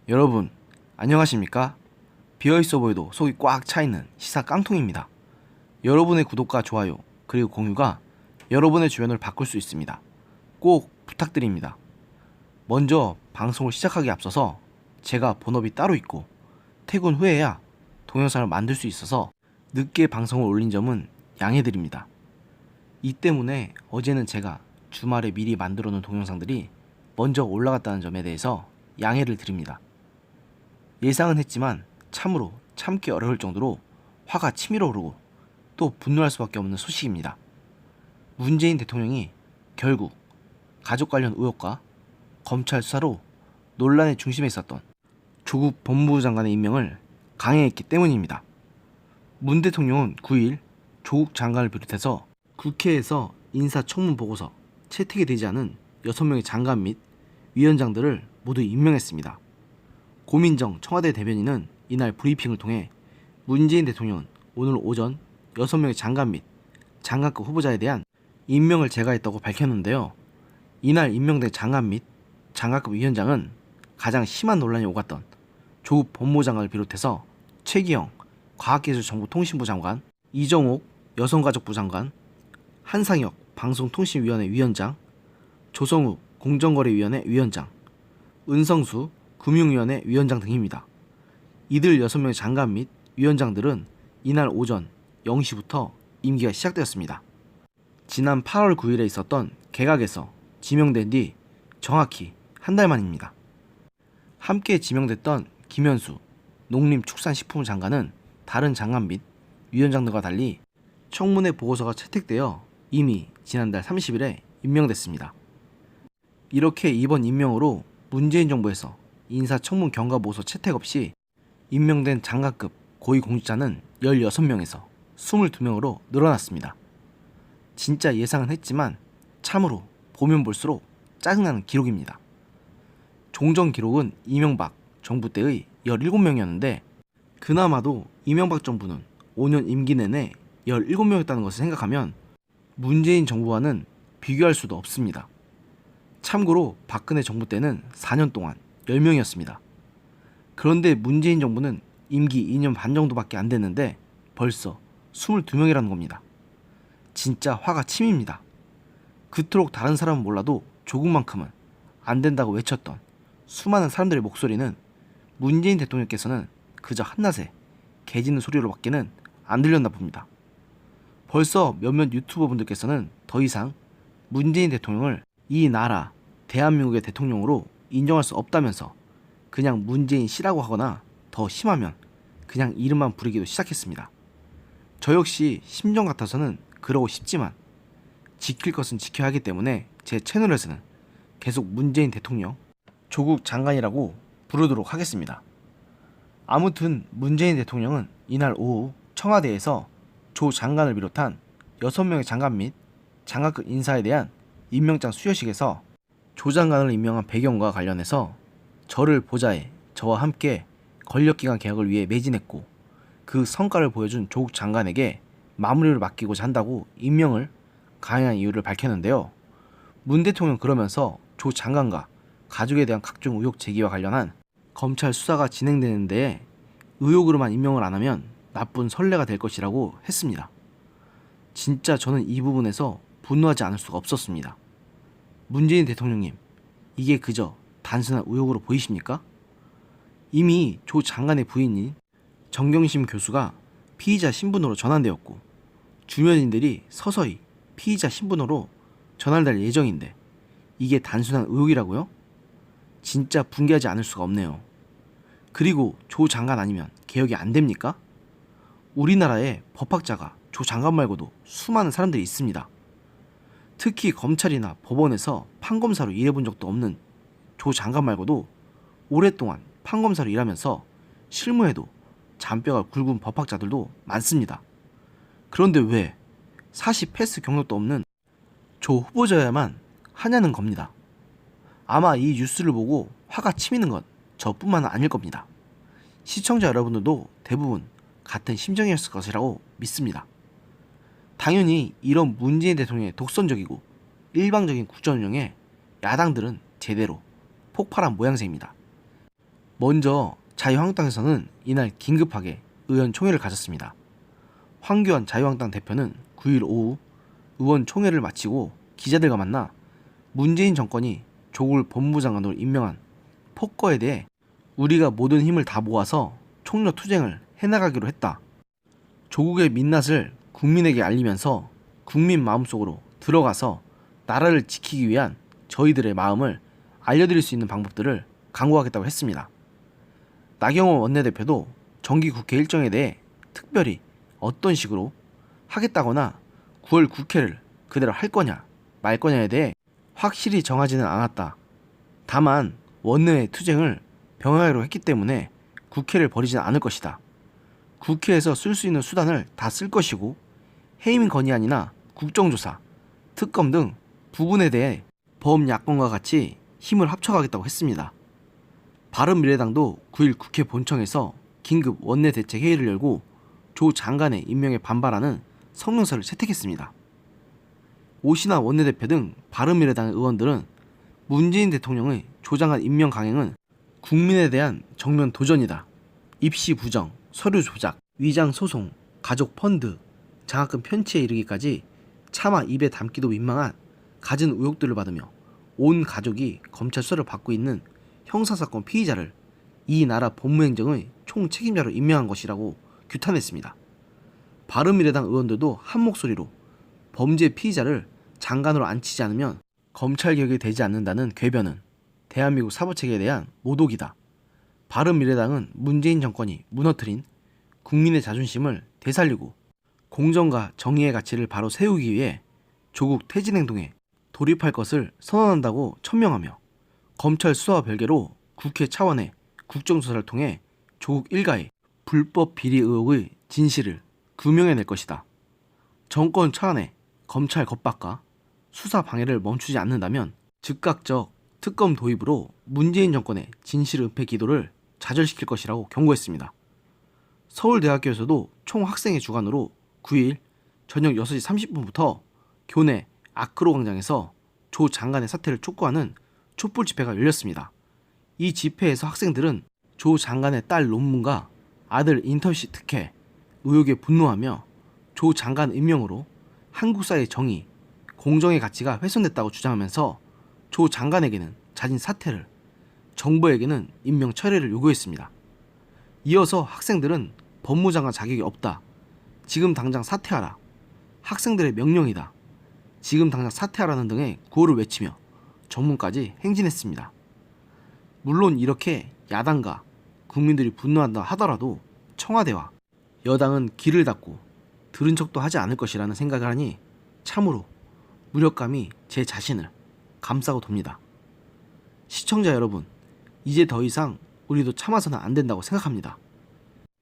여러분, 안녕하십니까? 비어있어 보여도 속이 꽉 차있는 시사 깡통입니다. 여러분의 구독과 좋아요, 그리고 공유가 여러분의 주변을 바꿀 수 있습니다. 꼭 부탁드립니다. 먼저 방송을 시작하기에 앞서서 제가 본업이 따로 있고 퇴근 후에야 동영상을 만들 수 있어서 늦게 방송을 올린 점은 양해드립니다. 이 때문에 어제는 제가 주말에 미리 만들어 놓은 동영상들이 먼저 올라갔다는 점에 대해서 양해를 드립니다. 예상은 했지만 참으로 참기 어려울 정도로 화가 치밀어 오르고 또 분노할 수밖에 없는 소식입니다. 문재인 대통령이 결국 가족 관련 의혹과 검찰 수사로 논란의 중심에 있었던 조국 법무부 장관의 임명을 강행했기 때문입니다. 문 대통령은 9일 조국 장관을 비롯해서 국회에서 인사청문 보고서 채택이 되지 않은 6명의 장관 및 위원장들을 모두 임명했습니다. 고민정 청와대 대변인은 이날 브리핑을 통해 문재인 대통령은 오늘 오전 6명의 장관 및 장관급 후보자에 대한 임명을 제거했다고 밝혔는데요. 이날 임명된 장관 및 장관급 위원장은 가장 심한 논란이 오갔던 조국 법무부 장관을 비롯해서 최기영 과학기술정보통신부 장관, 이정옥 여성가족부 장관, 한상혁 방송통신위원회 위원장, 조성우 공정거래위원회 위원장, 은성수 금융위원회 위원장 등입니다. 이들 6명의 장관 및 위원장들은 이날 오전 0시부터 임기가 시작되었습니다. 지난 8월 9일에 있었던 개각에서 지명된 뒤 정확히 한 달 만입니다. 함께 지명됐던 김현수 농림축산식품부 장관은 다른 장관 및 위원장들과 달리 청문회 보고서가 채택되어 이미 지난달 30일에 임명됐습니다. 이렇게 이번 임명으로 문재인 정부에서 인사청문 경과보고서 채택 없이 임명된 장관급 고위공직자는 16명에서 22명으로 늘어났습니다. 진짜 예상은 했지만 참으로 보면 볼수록 짜증나는 기록입니다. 종전 기록은 이명박 정부 때의 17명이었는데 그나마도 이명박 정부는 5년 임기 내내 17명이었다는 것을 생각하면 문재인 정부와는 비교할 수도 없습니다. 참고로 박근혜 정부 때는 4년 동안 10명이었습니다. 그런데 문재인 정부는 임기 2년 반 정도밖에 안 됐는데 벌써 22명이라는 겁니다. 진짜 화가 침입니다. 그토록 다른 사람은 몰라도 조국만큼은 안 된다고 외쳤던 수많은 사람들의 목소리는 문재인 대통령께서는 그저 한낮에 개짖는 소리로밖에는 안 들렸나 봅니다. 벌써 몇몇 유튜버 분들께서는 더 이상 문재인 대통령을 이 나라 대한민국의 대통령으로 인정할 수 없다면서 그냥 문재인 씨라고 하거나 더 심하면 그냥 이름만 부르기도 시작했습니다. 저 역시 심정 같아서는 그러고 싶지만 지킬 것은 지켜야 하기 때문에 제 채널에서는 계속 문재인 대통령, 조국 장관이라고 부르도록 하겠습니다. 아무튼 문재인 대통령은 이날 오후 청와대에서 조 장관을 비롯한 6명의 장관 및 장관급 인사에 대한 임명장 수여식에서 조 장관을 임명한 배경과 관련해서 저를 보좌해 저와 함께 권력기관 개혁을 위해 매진했고 그 성과를 보여준 조국 장관에게 마무리를 맡기고자 한다고 임명을 강행한 이유를 밝혔는데요. 문 대통령은 그러면서 조 장관과 가족에 대한 각종 의혹 제기와 관련한 검찰 수사가 진행되는 데에 의혹으로만 임명을 안 하면 나쁜 선례가 될 것이라고 했습니다. 진짜 저는 이 부분에서 분노하지 않을 수가 없었습니다. 문재인 대통령님, 이게 그저 단순한 의혹으로 보이십니까? 이미 조 장관의 부인인 정경심 교수가 피의자 신분으로 전환되었고 주변인들이 서서히 피의자 신분으로 전환될 예정인데 이게 단순한 의혹이라고요? 진짜 붕괴하지 않을 수가 없네요. 그리고 조 장관 아니면 개혁이 안 됩니까? 우리나라에 법학자가 조 장관 말고도 수많은 사람들이 있습니다. 특히 검찰이나 법원에서 판검사로 일해본 적도 없는 조 장관 말고도 오랫동안 판검사로 일하면서 실무에도 잔뼈가 굵은 법학자들도 많습니다. 그런데 왜 사시 패스 경력도 없는 조 후보자야만 하냐는 겁니다. 아마 이 뉴스를 보고 화가 치미는 건 저뿐만 아닐 겁니다. 시청자 여러분들도 대부분 같은 심정이었을 것이라고 믿습니다. 당연히 이런 문재인 대통령의 독선적이고 일방적인 국정 운영에 야당들은 제대로 폭발한 모양새입니다. 먼저 자유한국당에서는 이날 긴급하게 의원총회를 가졌습니다. 황교안 자유한국당 대표는 9일 오후 의원총회를 마치고 기자들과 만나 문재인 정권이 조국을 법무장관으로 임명한 폭거에 대해 우리가 모든 힘을 다 모아서 총력 투쟁을 해나가기로 했다. 조국의 민낯을 국민에게 알리면서 국민 마음속으로 들어가서 나라를 지키기 위한 저희들의 마음을 알려드릴 수 있는 방법들을 강구하겠다고 했습니다. 나경원 원내대표도 정기국회 일정에 대해 특별히 어떤 식으로 하겠다거나 9월 국회를 그대로 할 거냐 말 거냐에 대해 확실히 정하지는 않았다. 다만 원내의 투쟁을 병행하기로 했기 때문에 국회를 버리지는 않을 것이다. 국회에서 쓸 수 있는 수단을 다 쓸 것이고 해임 건의안이나 국정조사, 특검 등 부분에 대해 범야권과 같이 힘을 합쳐가겠다고 했습니다. 바른미래당도 9일 국회 본청에서 긴급 원내대책회의를 열고 조 장관의 임명에 반발하는 성명서를 채택했습니다. 오신환 원내대표 등 바른미래당 의원들은 문재인 대통령의 조 장관 임명 강행은 국민에 대한 정면 도전이다. 입시 부정, 서류 조작, 위장 소송, 가족 펀드, 장학금 편취에 이르기까지 차마 입에 담기도 민망한 갖은 의혹들을 받으며 온 가족이 검찰 수사를 받고 있는 형사사건 피의자를 이 나라 법무행정의 총책임자로 임명한 것이라고 규탄했습니다. 바른미래당 의원들도 한 목소리로 범죄 피의자를 장관으로 앉히지 않으면 검찰개혁이 되지 않는다는 궤변은 대한민국 사법체계에 대한 모독이다. 바른미래당은 문재인 정권이 무너뜨린 국민의 자존심을 되살리고 공정과 정의의 가치를 바로 세우기 위해 조국 퇴진행동에 돌입할 것을 선언한다고 천명하며 검찰 수사와 별개로 국회 차원의 국정조사를 통해 조국 일가의 불법 비리 의혹의 진실을 규명해낼 것이다. 정권 차원의 검찰 겁박과 수사 방해를 멈추지 않는다면 즉각적 특검 도입으로 문재인 정권의 진실 은폐 기도를 좌절시킬 것이라고 경고했습니다. 서울대학교에서도 총학생회 주관으로 9일 저녁 6시 30분부터 교내 아크로 광장에서 조 장관의 사퇴를 촉구하는 촛불 집회가 열렸습니다. 이 집회에서 학생들은 조 장관의 딸 논문과 아들 인턴십 특혜 의혹에 분노하며 조 장관 임명으로 한국 사회의 정의, 공정의 가치가 훼손됐다고 주장하면서 조 장관에게는 자진 사퇴를, 정부에게는 임명 철회를 요구했습니다. 이어서 학생들은 법무장관 자격이 없다. 지금 당장 사퇴하라. 학생들의 명령이다. 지금 당장 사퇴하라는 등의 구호를 외치며 정문까지 행진했습니다. 물론 이렇게 야당과 국민들이 분노한다 하더라도 청와대와 여당은 귀를 닫고 들은 척도 하지 않을 것이라는 생각을 하니 참으로 무력감이 제 자신을 감싸고 돕니다. 시청자 여러분, 이제 더 이상 우리도 참아서는 안 된다고 생각합니다.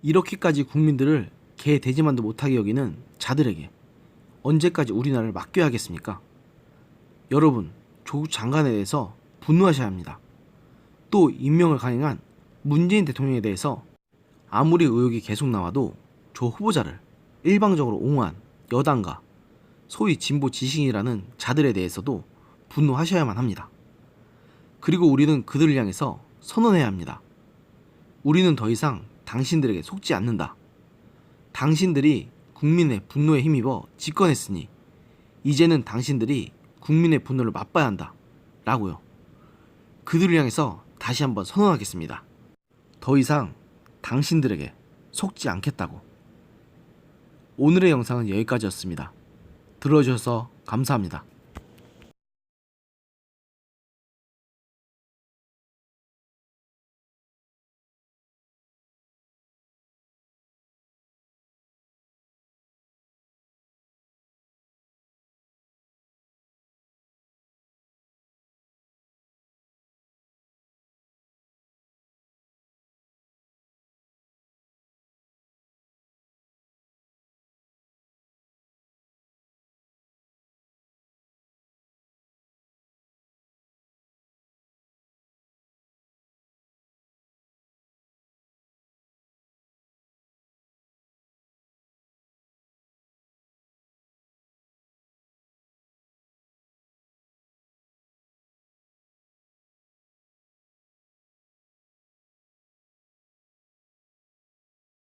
이렇게까지 국민들을 개돼지만도 못하게 여기는 자들에게 언제까지 우리나라를 맡겨야 하겠습니까? 여러분, 조국 장관에 대해서 분노하셔야 합니다. 또 임명을 강행한 문재인 대통령에 대해서 아무리 의혹이 계속 나와도 조 후보자를 일방적으로 옹호한 여당과 소위 진보 지식인이라는 자들에 대해서도 분노하셔야만 합니다. 그리고 우리는 그들을 향해서 선언해야 합니다. 우리는 더 이상 당신들에게 속지 않는다. 당신들이 국민의 분노에 힘입어 집권했으니 이제는 당신들이 국민의 분노를 맛봐야 한다. 라고요. 그들을 향해서 다시 한번 선언하겠습니다. 더 이상 당신들에게 속지 않겠다고. 오늘의 영상은 여기까지였습니다. 들어주셔서 감사합니다.